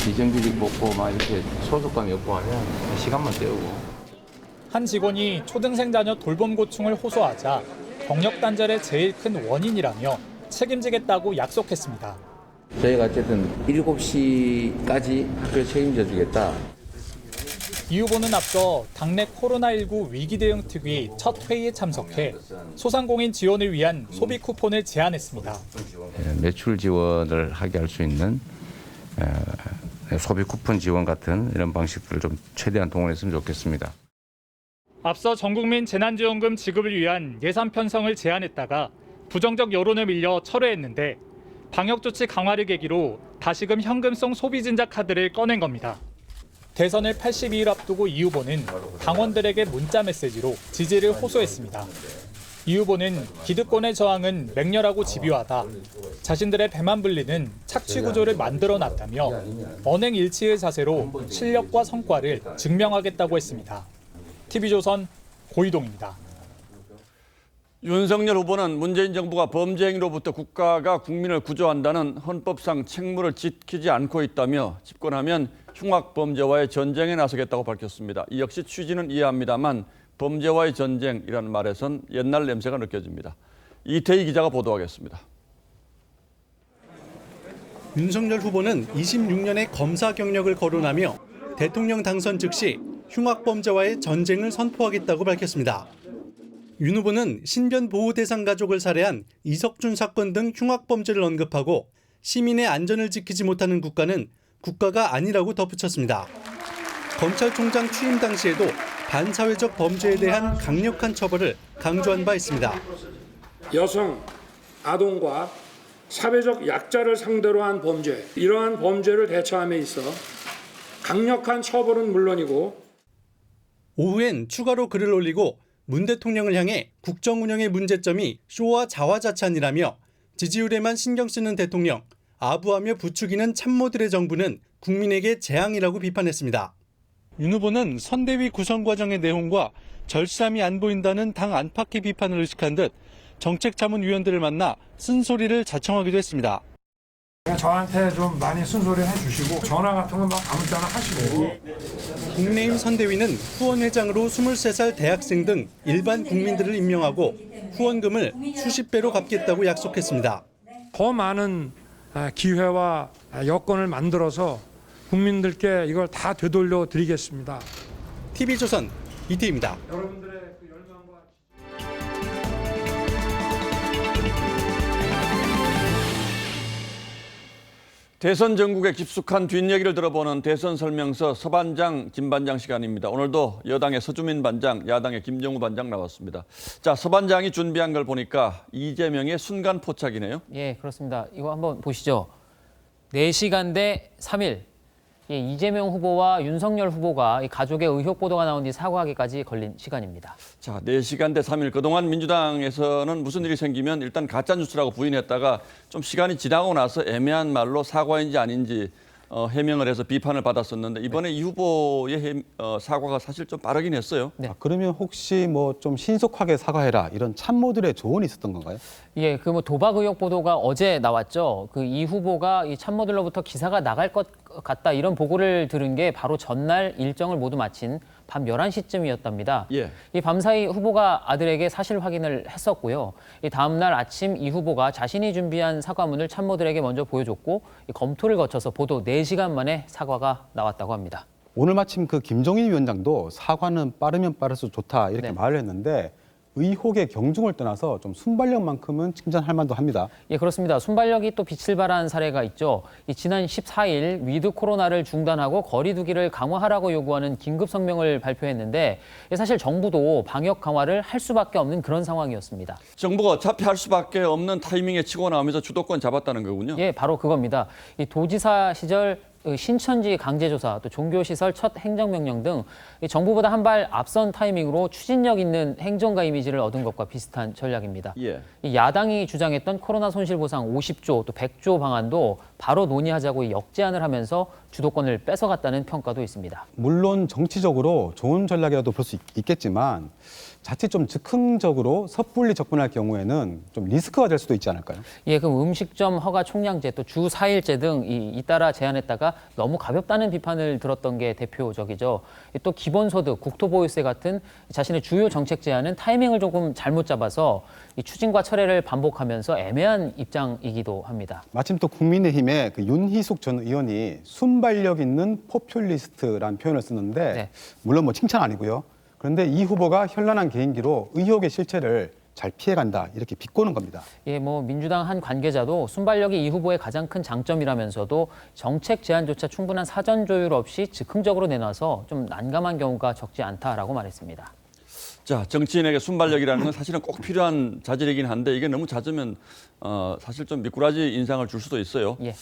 비정규직 뽑고 막 이렇게 소속감이 없고 하면 시간만 때우고. 한 직원이 초등생 자녀 돌봄 고충을 호소하자 경력 단절의 제일 큰 원인이라며 책임지겠다고 약속했습니다. 저희가 어쨌든 7시까지 학교에 책임져 주겠다. 이 후보는 앞서 당내 코로나19 위기 대응 특위 첫 회의에 참석해 소상공인 지원을 위한 소비 쿠폰을 제안했습니다. 매출 지원을 하게 할 수 있는 소비 쿠폰 지원 같은 이런 방식들을 좀 최대한 동원했으면 좋겠습니다. 앞서 전국민 재난지원금 지급을 위한 예산 편성을 제안했다가 부정적 여론을 밀려 철회했는데 방역조치 강화를 계기로 다시금 현금성 소비진작 카드를 꺼낸 겁니다. 대선을 82일 앞두고 이 후보는 당원들에게 문자 메시지로 지지를 호소했습니다. 이 후보는 기득권의 저항은 맹렬하고 집요하다. 자신들의 배만 불리는 착취 구조를 만들어놨다며 언행일치의 자세로 실력과 성과를 증명하겠다고 했습니다. TV조선 고희동입니다. 윤석열 후보는 문재인 정부가 범죄 행위로부터 국가가 국민을 구조한다는 헌법상 책무를 지키지 않고 있다며 집권하면 흉악범죄와의 전쟁에 나서겠다고 밝혔습니다. 이 역시 취지는 이해합니다만 범죄와의 전쟁이라는 말에선 옛날 냄새가 느껴집니다. 이태희 기자가 보도하겠습니다. 윤석열 후보는 26년의 검사 경력을 거론하며 대통령 당선 즉시 흉악범죄와의 전쟁을 선포하겠다고 밝혔습니다. 윤 후보는 신변 보호 대상 가족을 살해한 이석준 사건 등 흉악범죄를 언급하고 시민의 안전을 지키지 못하는 국가는 국가가 아니라고 덧붙였습니다. 검찰총장 취임 당시에도 반사회적 범죄에 대한 강력한 처벌을 강조한 바 있습니다. 여성, 아동과 사회적 약자를 상대로 한 범죄, 이러한 범죄를 대처함에 있어 강력한 처벌은 물론이고 오후엔 추가로 글을 올리고 문 대통령을 향해 국정 운영의 문제점이 쇼와 자화자찬이라며 지지율에만 신경 쓰는 대통령, 아부하며 부추기는 참모들의 정부는 국민에게 재앙이라고 비판했습니다. 윤 후보는 선대위 구성 과정의 내용과 절실함이 안 보인다는 당 안팎의 비판을 의식한 듯 정책자문위원들을 만나 쓴소리를 자청하기도 했습니다. 저한테 좀 많이 쓴소리 해주시고 전화 같은 거 막 아무 때나 하시고. 국민의힘 선대위는 후원회장으로 23살 대학생 등 일반 국민들을 임명하고 후원금을 수십 배로 갚겠다고 약속했습니다. 더 많은 기회와 여건을 만들어서 국민들께 이걸 다 되돌려 드리겠습니다. TV조선 이태희입니다. 대선 전국의 깊숙한 뒷얘기를 들어보는 대선 설명서 서반장, 김반장 시간입니다. 오늘도 여당의 서주민 반장, 야당의 김정우 반장 나왔습니다. 자, 서반장이 준비한 걸 보니까 이재명의 순간 포착이네요. 예, 그렇습니다. 이거 한번 보시죠. 4시간 대 3일. 예, 이재명 후보와 윤석열 후보가 이 가족의 의혹 보도가 나온 뒤 사과하기까지 걸린 시간입니다. 자, 4시간 대 3일. 그동안 민주당에서는 무슨 일이 생기면 일단 가짜뉴스라고 부인했다가 좀 시간이 지나고 나서 애매한 말로 사과인지 아닌지 해명을 해서 비판을 받았었는데 이번에 이 후보의 사과가 사실 좀 빠르긴 했어요. 아, 그러면 혹시 뭐 좀 신속하게 사과해라 이런 참모들의 조언이 있었던 건가요? 예, 그 뭐 도박 의혹 보도가 어제 나왔죠. 그 이 후보가 이 참모들로부터 기사가 나갈 것 같다 이런 보고를 들은 게 바로 전날 일정을 모두 마친 밤 11시쯤이었답니다. 예. 이 밤사이 후보가 아들에게 사실 확인을 했었고요. 이 다음 날 아침 이 후보가 자신이 준비한 사과문을 참모들에게 먼저 보여줬고 이 검토를 거쳐서 보도 4시간 만에 사과가 나왔다고 합니다. 오늘 마침 그 김종인 위원장도 사과는 빠르면 빠를수록 좋다 이렇게 말을 했는데 의혹의 경중을 떠나서 좀 순발력만큼은 칭찬할 만도 합니다. 예, 그렇습니다. 순발력이 또 빛을 발한 사례가 있죠. 지난 14일 위드 코로나를 중단하고 거리 두기를 강화하라고 요구하는 긴급 성명을 발표했는데 사실 정부도 방역 강화를 할 수밖에 없는 그런 상황이었습니다. 정부가 어차피 할 수밖에 없는 타이밍에 치고 나오면서 주도권 잡았다는 거군요. 예, 바로 그겁니다. 이 도지사 시절 신천지 강제조사, 또 종교시설 첫 행정명령 등 정부보다 한 발 앞선 타이밍으로 추진력 있는 행정가 이미지를 얻은 것과 비슷한 전략입니다. 예. 이 야당이 주장했던 코로나 손실보상 50조, 또 100조 방안도 바로 논의하자고 역제안을 하면서 주도권을 뺏어갔다는 평가도 있습니다. 물론 정치적으로 좋은 전략이라도 볼 수 있겠지만 자칫 좀 즉흥적으로 섣불리 접근할 경우에는 좀 리스크가 될 수도 있지 않을까요? 예, 그럼 음식점 허가 총량제, 또 주 4일제 등 잇따라 제안했다가 너무 가볍다는 비판을 들었던 게 대표적이죠. 또 기본소득, 국토보유세 같은 자신의 주요 정책 제안은 타이밍을 조금 잘못 잡아서 이 추진과 철회를 반복하면서 애매한 입장이기도 합니다. 마침 또 국민의힘의 그 윤희숙 전 의원이 순발력 있는 포퓰리스트라는 표현을 쓰는데 네. 물론 뭐 칭찬 아니고요. 그런데 이 후보가 현란한 개인기로 의혹의 실체를 잘 피해간다 이렇게 비꼬는 겁니다. 예, 뭐 민주당 한 관계자도 순발력이 이 후보의 가장 큰 장점이라면서도 정책 제안조차 충분한 사전 조율 없이 즉흥적으로 내놔서 좀 난감한 경우가 적지 않다라고 말했습니다. 자, 정치인에게 순발력이라는 건 사실은 꼭 필요한 자질이긴 한데 이게 너무 잦으면 사실 좀 미꾸라지 인상을 줄 수도 있어요. 예.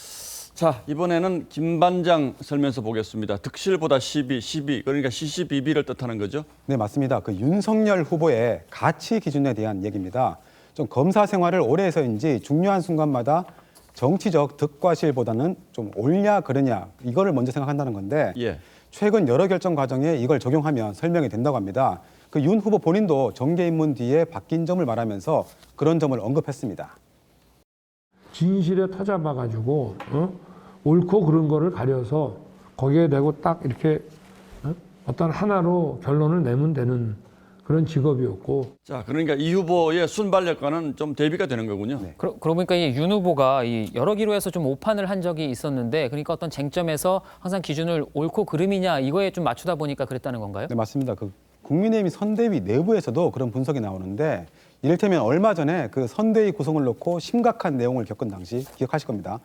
자, 이번에는 김 반장 설명서 보겠습니다. 득실보다 시비, 그러니까 시시비비를 뜻하는 거죠? 네, 맞습니다. 그 윤석열 후보의 가치 기준에 대한 얘기입니다. 좀 검사 생활을 오래 해서인지 중요한 순간마다 정치적 득과실보다는 좀 옳냐 그르냐 이거를 먼저 생각한다는 건데 예. 최근 여러 결정 과정에 이걸 적용하면 설명이 된다고 합니다. 그 윤 후보 본인도 정계 입문 뒤에 바뀐 점을 말하면서 그런 점을 언급했습니다. 진실에 터잡아가지고 옳고 그른 거를 가려서 거기에 대고 딱 이렇게 어떤 하나로 결론을 내면 되는 그런 직업이었고. 자, 그러니까 이 후보의 순발력과는 좀 대비가 되는 거군요. 네. 그러고 보니까 윤 후보가 여러 기로에서 좀 오판을 한 적이 있었는데 그러니까 어떤 쟁점에서 항상 기준을 옳고 그름이냐 이거에 좀 맞추다 보니까 그랬다는 건가요? 네, 맞습니다. 그 국민의힘 선대위 내부에서도 그런 분석이 나오는데 이를테면 얼마 전에 그 선대위 구성을 놓고 심각한 내용을 겪은 당시 기억하실 겁니다.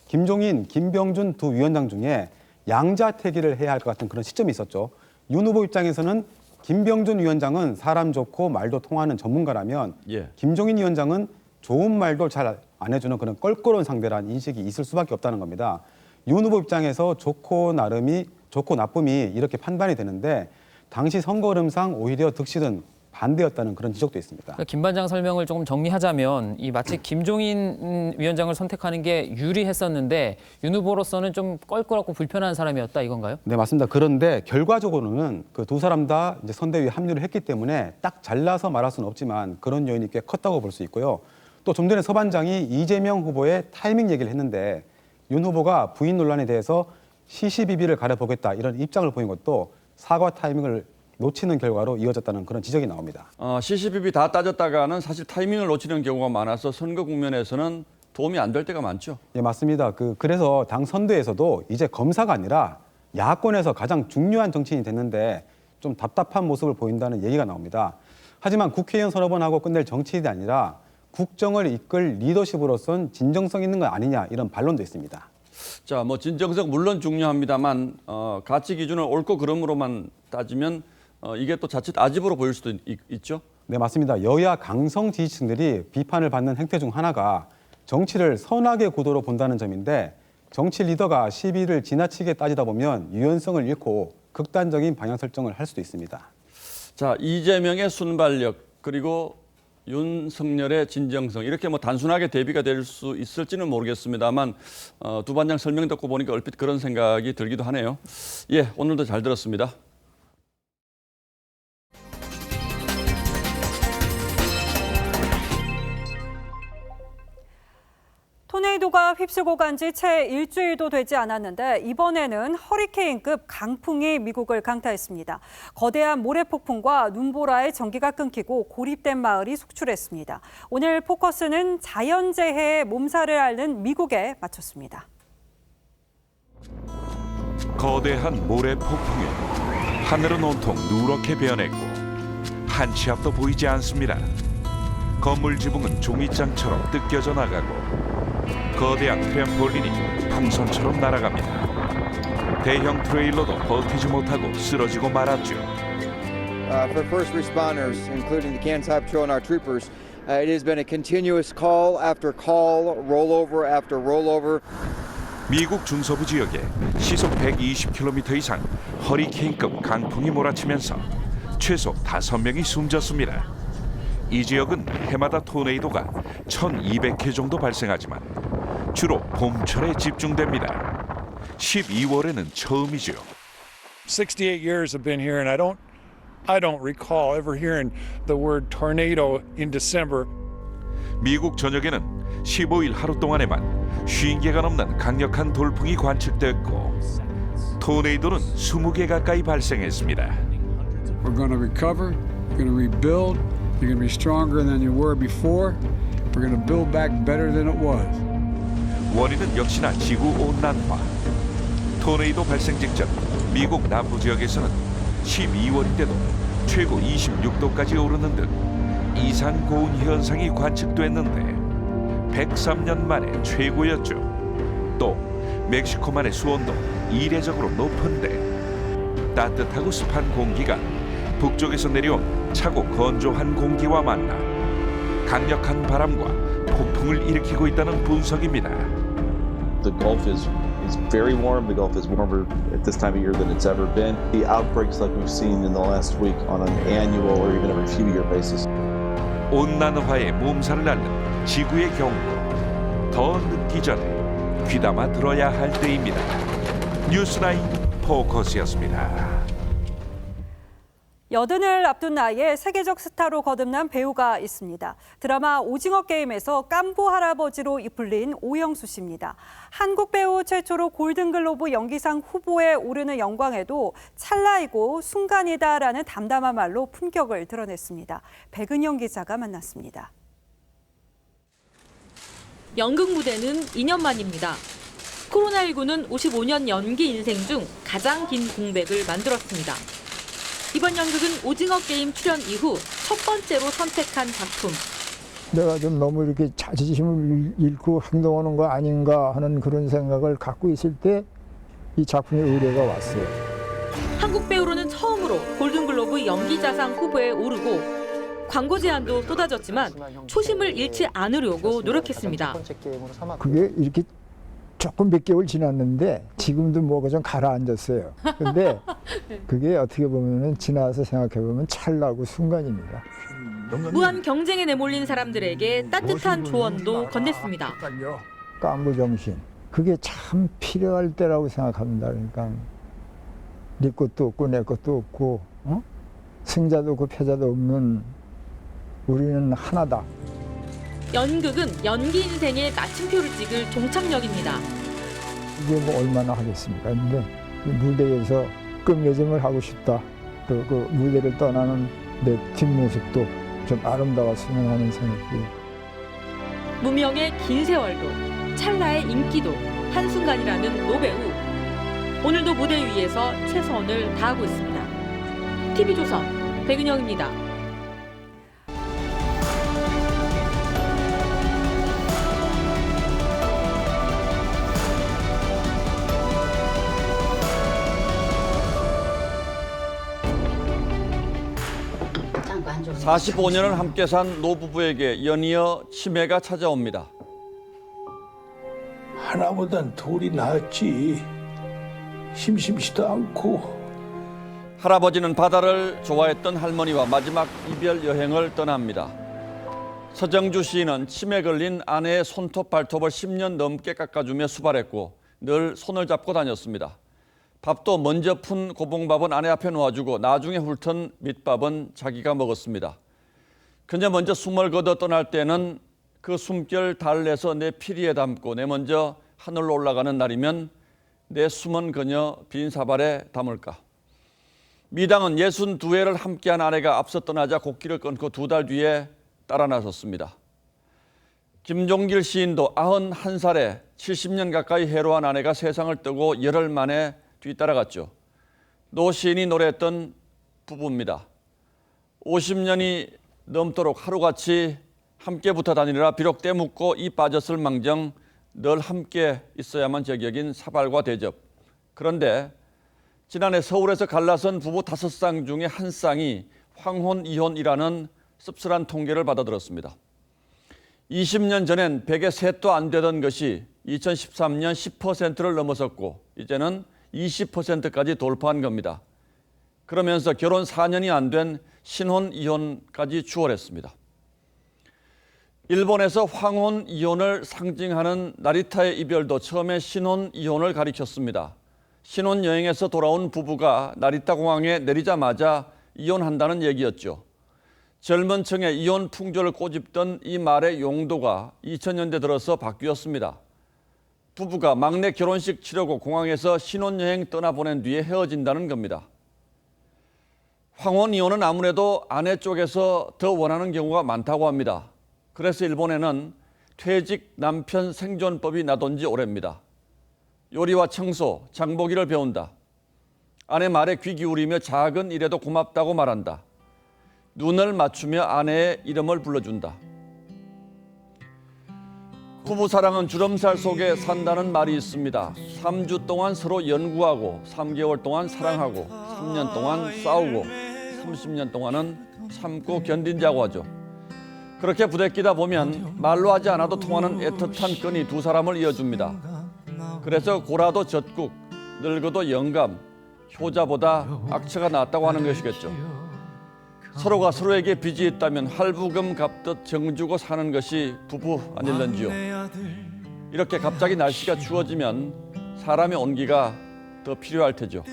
김종인, 김병준 두 위원장 중에 양자택일을 해야 할 것 같은 그런 시점이 있었죠. 윤 후보 입장에서는 김병준 위원장은 사람 좋고 말도 통하는 전문가라면 김종인 위원장은 좋은 말도 잘 안 해주는 그런 껄끄러운 상대라는 인식이 있을 수밖에 없다는 겁니다. 윤 후보 입장에서 좋고 나쁨이 이렇게 판단이 되는데 당시 선거 흐름상 오히려 득실은 반대였다는 그런 지적도 있습니다. 김 반장 설명을 조금 정리하자면 이 마치 김종인 위원장을 선택하는 게 유리했었는데 윤 후보로서는 좀 껄끄럽고 불편한 사람이었다 이건가요? 네, 맞습니다. 그런데 결과적으로는 그 두 사람 다 이제 선대위에 합류를 했기 때문에 딱 잘라서 말할 수는 없지만 그런 요인이 꽤 컸다고 볼 수 있고요. 또 좀 전에 서 반장이 이재명 후보의 타이밍 얘기를 했는데 윤 후보가 부인 논란에 대해서 시시비비를 가려보겠다 이런 입장을 보인 것도 사과 타이밍을 놓치는 결과로 이어졌다는 그런 지적이 나옵니다. 시시비비 다 따졌다가는 사실 타이밍을 놓치는 경우가 많아서 선거 국면에서는 도움이 안 될 때가 많죠. 예, 맞습니다. 그래서 당 선대에서도 이제 검사가 아니라 야권에서 가장 중요한 정치인이 됐는데 좀 답답한 모습을 보인다는 얘기가 나옵니다. 하지만 국회의원 서너 번 하고 끝낼 정치인이 아니라 국정을 이끌 리더십으로선 진정성 있는 거 아니냐 이런 반론도 있습니다. 자, 뭐 진정성 물론 중요합니다만 가치 기준을 옳고 그름으로만 따지면 이게 또 자칫 아집으로 보일 수도 있죠? 네, 맞습니다. 여야 강성 지지층들이 비판을 받는 행태 중 하나가 정치를 선악의 구도로 본다는 점인데 정치 리더가 시비를 지나치게 따지다 보면 유연성을 잃고 극단적인 방향 설정을 할 수도 있습니다. 자, 이재명의 순발력 그리고 윤석열의 진정성 이렇게 뭐 단순하게 대비가 될 수 있을지는 모르겠습니다만 두 반장 설명 듣고 보니까 얼핏 그런 생각이 들기도 하네요. 예, 오늘도 잘 들었습니다. 토네이도가 휩쓸고 간 지 채 일주일도 되지 않았는데 이번에는 허리케인급 강풍이 미국을 강타했습니다. 거대한 모래폭풍과 눈보라에 전기가 끊기고 고립된 마을이 속출했습니다. 오늘 포커스는 자연재해의 몸살을 앓는 미국에 맞췄습니다. 거대한 모래폭풍에 하늘은 온통 누렇게 변했고 한 치 앞도 보이지 않습니다. 건물 지붕은 종이장처럼 뜯겨져 나가고 거대한 트램폴린이 풍선처럼 날아갑니다. 대형 트레일러도 버티지 못하고 쓰러지고 말았죠. For first responders, including the Kansas Patrol and our troopers, it has been a continuous call after call, rollover after rollover. 미국 중서부 지역에 시속 120km 이상 허리케인급 강풍이 몰아치면서 최소 5명이 숨졌습니다. 이 지역은 해마다 토네이도가 1,200회 정도 발생하지만 주로 봄철에 집중됩니다. 12월에는 처음이죠. 68 years I've been here and I don't recall ever hearing the word tornado in December. 미국 전역에는 15일 하루 동안에만 50개가 넘는 강력한 돌풍이 관측됐고 토네이도는 20개 가까이 발생했습니다. We're going to recover, we're going to rebuild, you're going to be stronger than you were before. We're going to build back better than it was. 원인은 역시나 지구온난화. 토네이도 발생 직전 미국 남부 지역에서는 12월일 때도 최고 26도까지 오르는 등 이상 고온 현상이 관측됐는데 103년 만에 최고였죠. 또 멕시코만의 수온도 이례적으로 높은데 따뜻하고 습한 공기가 북쪽에서 내려온 차고 건조한 공기와 만나 강력한 바람과 폭풍을 일으키고 있다는 분석입니다. The Gulf is very warm. The Gulf is warmer at this time of year than it's ever been. The outbreaks like we've seen in the last week on an annual or even every few year basis. 온난화의 몸살을 앓는 지구의 경고 더 늦기 전에 귀담아 들어야 할 때입니다. 뉴스나인 포커스였습니다. 80을 앞둔 나이에 세계적 스타로 거듭난 배우가 있습니다. 드라마 오징어 게임에서 깐부 할아버지로 불린 오영수 씨입니다. 한국 배우 최초로 골든글로브 연기상 후보에 오르는 영광에도 찰나이고 순간이다라는 담담한 말로 품격을 드러냈습니다. 백은영 기자가 만났습니다. 연극 무대는 2년 만입니다. 코로나19는 55년 연기 인생 중 가장 긴 공백을 만들었습니다. 이번 연극은 오징어 게임 출연 이후 첫 번째로 선택한 작품. 내가 좀 너무 이렇게 자존심을 잃고 행동하는 거 아닌가 하는 그런 생각을 갖고 있을 때 이 작품의 의뢰가 왔어요. 한국 배우로는 처음으로 골든글로브 연기자상 후보에 오르고 광고 제안도 쏟아졌지만 초심을 잃지 않으려고 노력했습니다. 그게 이렇게 조금 몇 개월 지났는데 지금도 뭐가 좀 가라앉았어요. 근데 그게 어떻게 보면은 지나서 생각해 보면 찰나고 순간입니다. 무한 경쟁에 내몰린 사람들에게 따뜻한 조언도 건넸습니다. 깐부 정신. 그게 참 필요할 때라고 생각합니다. 그러니까 네 것도 없고 내 것도 없고 승자도 없고 패자도 없는 우리는 하나다. 연극은 연기 인생의 마침표를 찍을 종착역입니다. 이게 뭐 얼마나 하겠습니까? 근데 무대에서 끝맺음을 하고 싶다. 또 그 무대를 떠나는 내 뒷모습도 좀 아름다웠으면 하는 생각이. 무명의 긴 세월도 찰나의 인기도 한순간이라는 노배우. 오늘도 무대 위에서 최선을 다하고 있습니다. TV조선 백은영입니다. 네. 45년을 함께 산 노부부에게 연이어 치매가 찾아옵니다. 하나보단 둘이 낫지. 심심치도 않고. 할아버지는 바다를 좋아했던 할머니와 마지막 이별 여행을 떠납니다. 서정주 시인은 치매 걸린 아내의 손톱 발톱을 10년 넘게 깎아주며 수발했고 늘 손을 잡고 다녔습니다. 밥도 먼저 푼 고봉밥은 아내 앞에 놓아주고 나중에 훑은 밑밥은 자기가 먹었습니다. 그녀 먼저 숨을 거둬 떠날 때는 그 숨결 달래서 내 피리에 담고 내 먼저 하늘로 올라가는 날이면 내 숨은 그녀 빈 사발에 담을까. 미당은 62회를 함께한 아내가 앞서 떠나자 곡기를 끊고 2달 뒤에 따라 나섰습니다. 김종길 시인도 91살에 70년 가까이 해로한 아내가 세상을 뜨고 열흘 만에 뒤따라갔죠. 노 시인이 노래했던 부부입니다. 50년이 넘도록 하루같이 함께 붙어 다니느라 비록 때 묻고 이 빠졌을 망정 늘 함께 있어야만 제격인 사발과 대접. 그런데 지난해 서울에서 갈라선 부부 5쌍 중에 한 쌍이 황혼 이혼이라는 씁쓸한 통계를 받아들었습니다. 20년 전엔 100에 셋도 안 되던 것이 2013년 10%를 넘어섰고 이제는 20%까지 돌파한 겁니다. 그러면서 결혼 4년이 안 된 신혼 이혼까지 추월했습니다. 일본에서 황혼 이혼을 상징하는 나리타의 이별도 처음에 신혼 이혼을 가리켰습니다. 신혼 여행에서 돌아온 부부가 나리타 공항에 내리자마자 이혼한다는 얘기였죠. 젊은 층에 이혼 풍조를 꼬집던 이 말의 용도가 2000년대 들어서 바뀌었습니다. 부부가 막내 결혼식 치르고 공항에서 신혼여행 떠나보낸 뒤에 헤어진다는 겁니다. 황혼 이혼은 아무래도 아내 쪽에서 더 원하는 경우가 많다고 합니다. 그래서 일본에는 퇴직 남편 생존법이 나돈 지 오래입니다. 요리와 청소, 장보기를 배운다. 아내 말에 귀 기울이며 작은 일에도 고맙다고 말한다. 눈을 맞추며 아내의 이름을 불러준다. 부부사랑은 주름살 속에 산다는 말이 있습니다. 3주 동안 서로 연구하고 3개월 동안 사랑하고 3년 동안 싸우고 30년 동안은 참고 견딘다고 하죠. 그렇게 부대끼다 보면 말로 하지 않아도 통하는 애틋한 끈이 두 사람을 이어줍니다. 그래서 고라도 젖국, 늙어도 영감, 효자보다 악처가 낫다고 하는 것이겠죠. 서로가 서로에게 빚이 있다면 할부금 갚듯 정주고 사는 것이 부부 아닐런지요. 이렇게 갑자기 날씨가 추워지면 사람의 온기가 더 필요할 테죠.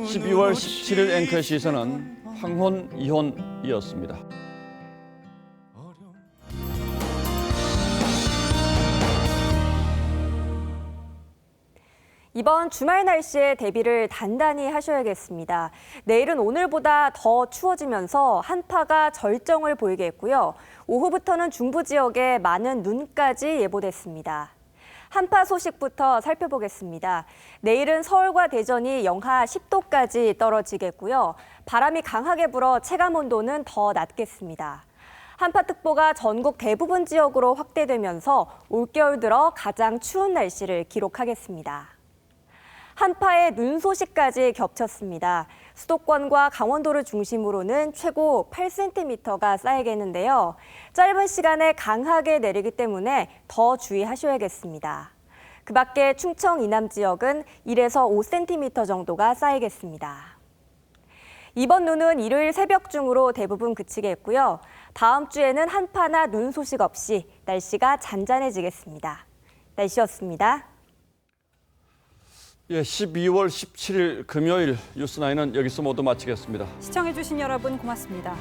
12월 17일 앵커의 시선은 황혼 이혼이었습니다. 이번 주말 날씨에 대비를 단단히 하셔야겠습니다. 내일은 오늘보다 더 추워지면서 한파가 절정을 보이겠고요. 오후부터는 중부 지역에 많은 눈까지 예보됐습니다. 한파 소식부터 살펴보겠습니다. 내일은 서울과 대전이 영하 10도까지 떨어지겠고요. 바람이 강하게 불어 체감온도는 더 낮겠습니다. 한파특보가 전국 대부분 지역으로 확대되면서 올겨울 들어 가장 추운 날씨를 기록하겠습니다. 한파에 눈 소식까지 겹쳤습니다. 수도권과 강원도를 중심으로는 최고 8cm가 쌓이겠는데요. 짧은 시간에 강하게 내리기 때문에 더 주의하셔야겠습니다. 그 밖에 충청 이남 지역은 1에서 5cm 정도가 쌓이겠습니다. 이번 눈은 일요일 새벽 중으로 대부분 그치겠고요. 다음 주에는 한파나 눈 소식 없이 날씨가 잔잔해지겠습니다. 날씨였습니다. 예, 12월 17일 금요일 뉴스9은 여기서 모두 마치겠습니다. 시청해주신 여러분 고맙습니다.